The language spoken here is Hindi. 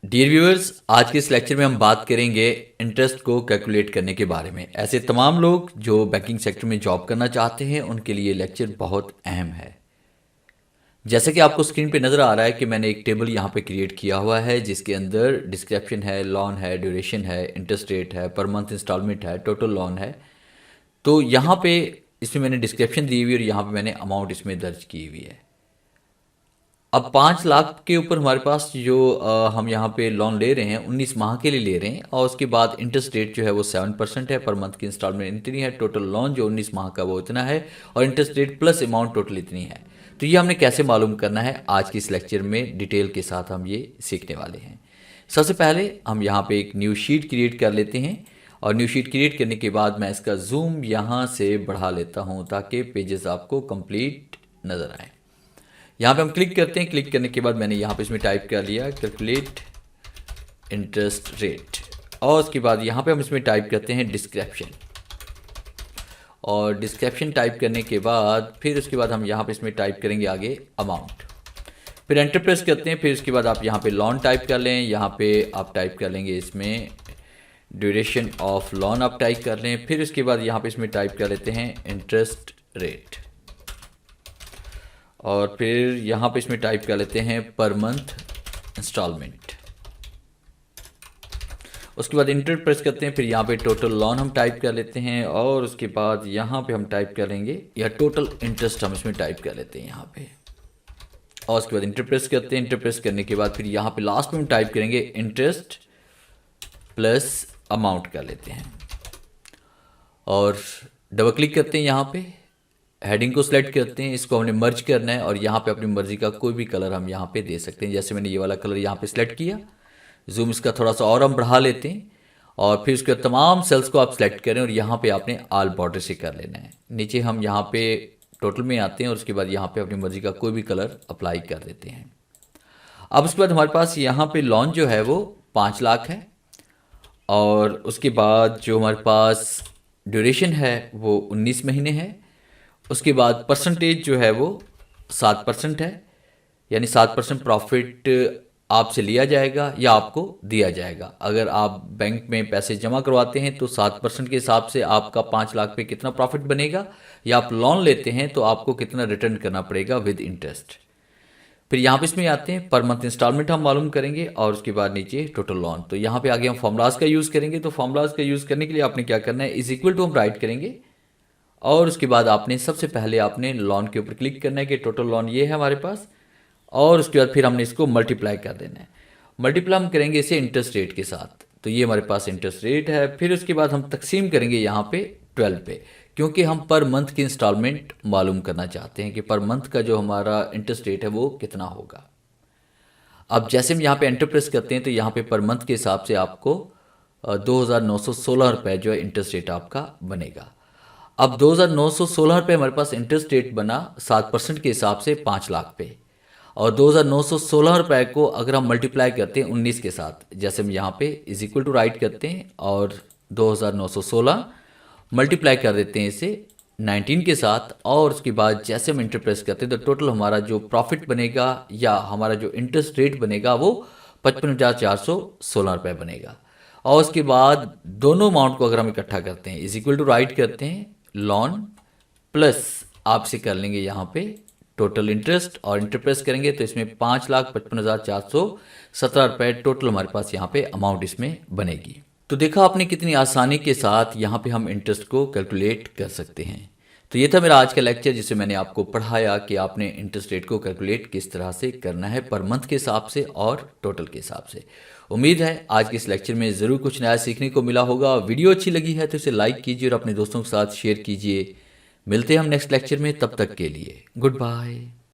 डियर व्यूअर्स, आज के इस लेक्चर में हम बात करेंगे इंटरेस्ट को कैलकुलेट करने के बारे में। ऐसे तमाम लोग जो बैंकिंग सेक्टर में जॉब करना चाहते हैं उनके लिए लेक्चर बहुत अहम है। जैसे कि आपको स्क्रीन पे नज़र आ रहा है कि मैंने एक टेबल यहाँ पे क्रिएट किया हुआ है जिसके अंदर डिस्क्रिप्शन है, लोन है, ड्यूरेशन है, इंटरेस्ट रेट है, पर मंथ इंस्टॉलमेंट है, टोटल लोन है। तो यहाँ पे इसमें मैंने डिस्क्रिप्शन दी हुई और यहाँ पे मैंने अमाउंट इसमें दर्ज की हुई है। अब 5 लाख के ऊपर हमारे पास जो हम यहाँ पे लोन ले रहे हैं 19 माह के लिए ले रहे हैं, और उसके बाद इंटरेस्ट रेट जो है वो 7% है, पर मंथ की इंस्टॉलमेंट इतनी है, टोटल लोन जो 19 माह का वो इतना है, और interest rate plus amount total इतनी है। तो ये हमने कैसे मालूम करना है, आज की इस लेक्चर में डिटेल के साथ हम ये सीखने वाले हैं। सबसे पहले हम यहाँ पे एक न्यू शीट क्रिएट कर लेते हैं, और न्यू शीट क्रिएट करने के बाद मैं इसका जूम यहाँ से बढ़ा लेता हूँ ताकि पेजेस आपको कंप्लीट नज़र आए। यहाँ पे हम क्लिक करते हैं। क्लिक करने के बाद मैंने यहाँ पे इसमें टाइप कर लिया कैलकुलेट इंटरेस्ट रेट, और उसके बाद यहाँ पे हम इसमें टाइप करते हैं डिस्क्रिप्शन, और डिस्क्रिप्शन टाइप करने के बाद फिर उसके बाद हम यहाँ पे इसमें टाइप करेंगे आगे अमाउंट, फिर एंटर प्रेस करते हैं। फिर उसके बाद आप यहाँ पे लोन टाइप कर लें, यहाँ पे आप टाइप कर लेंगे इसमें ड्यूरेशन ऑफ लोन आप टाइप कर लें। फिर उसके बाद यहाँ पे इसमें टाइप कर लेते हैं इंटरेस्ट रेट, और फिर यहाँ पे इसमें टाइप कर लेते हैं पर मंथ इंस्टॉलमेंट। उसके बाद इंटर प्रेस करते हैं। फिर यहाँ पे टोटल लोन हम टाइप कर लेते हैं, और उसके बाद यहाँ पे हम टाइप करेंगे या टोटल इंटरेस्ट हम इसमें टाइप कर लेते हैं यहाँ पे, और उसके बाद इंटर प्रेस करते हैं। इंटर प्रेस करने के बाद फिर यहाँ पे लास्ट में हम टाइप करेंगे इंटरेस्ट प्लस अमाउंट कर लेते हैं, और डबल क्लिक करते हैं। यहाँ पे हेडिंग को सिलेक्ट करते हैं, इसको हमने मर्ज करना है, और यहाँ पे अपनी मर्जी का कोई भी कलर हम यहाँ पे दे सकते हैं। जैसे मैंने ये वाला कलर यहाँ पे सिलेक्ट किया, जूम इसका थोड़ा सा और हम बढ़ा लेते हैं, और फिर उसके तमाम सेल्स को आप सिलेक्ट करें और यहाँ पे आपने ऑल बॉर्डर से कर लेना है। नीचे हम यहाँ पे टोटल में आते हैं, और उसके बाद यहाँ पे अपनी मर्जी का कोई भी कलर अप्लाई कर देते हैं। अब उसके बाद हमारे पास यहाँ पे लोन जो है वो 5 लाख है, और उसके बाद जो हमारे पास ड्यूरेशन है वो 19 महीने है। उसके बाद परसेंटेज जो है वो 7% है, यानी 7% प्रॉफिट आपसे लिया जाएगा या आपको दिया जाएगा। अगर आप बैंक में पैसे जमा करवाते हैं तो 7% के हिसाब से आपका 5 लाख पे कितना प्रॉफिट बनेगा, या आप लोन लेते हैं तो आपको कितना रिटर्न करना पड़ेगा विद इंटरेस्ट। फिर यहाँ पे इसमें आते हैं पर मंथ इंस्टॉलमेंट हम मालूम करेंगे, और उसके बाद नीचे टोटल लोन। तो यहाँ पे आगे हम फॉर्मूलाज का यूज़ करेंगे। तो फॉर्मूलाज का यूज़ करने के लिए आपने क्या करना है, इज इक्वल टू हम राइट करेंगे, और उसके बाद आपने सबसे पहले आपने लोन के ऊपर क्लिक करना है कि टोटल लोन ये है हमारे पास, और उसके बाद फिर हमने इसको मल्टीप्लाई कर देना है। मल्टीप्लाई हम करेंगे इसे इंटरेस्ट रेट के साथ, तो ये हमारे पास इंटरेस्ट रेट है। फिर उसके बाद हम तकसीम करेंगे यहाँ पे 12 पे, क्योंकि हम पर मंथ की इंस्टॉलमेंट मालूम करना चाहते हैं कि पर मंथ का जो हमारा इंटरेस्ट रेट है वो कितना होगा। अब जैसे हम यहाँ पे एंटर प्रेस करते हैं तो यहाँ पे पर मंथ के हिसाब से आपको 2,916 रुपये जो है इंटरेस्ट रेट आपका बनेगा। अब 2,916 रुपये हमारे पास इंटरेस्ट रेट बना 7% के हिसाब से 5 लाख पे, और 2,916 रुपये को अगर हम मल्टीप्लाई करते हैं 19 के साथ, जैसे हम यहाँ पे इज इक्वल टू राइट करते हैं, और 2,916 मल्टीप्लाई कर देते हैं इसे 19 के साथ, और उसके बाद जैसे हम इंटर प्रेस करते हैं तो टोटल हमारा जो प्रॉफिट बनेगा या हमारा जो इंटरेस्ट रेट बनेगा वो 55,416 रुपये बनेगा। और उसके बाद दोनों अमाउंट को अगर हम इकट्ठा करते हैं, इज इक्वल टू राइट करते हैं लोन प्लस आपसे कर लेंगे यहाँ पे टोटल इंटरेस्ट, और इंटर प्रेस करेंगे तो इसमें 5,55,417 रुपये टोटल हमारे पास यहाँ पे अमाउंट इसमें बनेगी। तो देखा आपने कितनी आसानी के साथ यहाँ पे हम इंटरेस्ट को कैलकुलेट कर सकते हैं। तो ये था मेरा आज का लेक्चर जिससे मैंने आपको पढ़ाया कि आपने इंटरेस्ट रेट को कैलकुलेट किस तरह से करना है पर मंथ के हिसाब से और टोटल के हिसाब से। उम्मीद है आज के इस लेक्चर में ज़रूर कुछ नया सीखने को मिला होगा। वीडियो अच्छी लगी है तो इसे लाइक कीजिए और अपने दोस्तों के साथ शेयर कीजिए। मिलते हैं हम नेक्स्ट लेक्चर में, तब तक के लिए गुड बाय।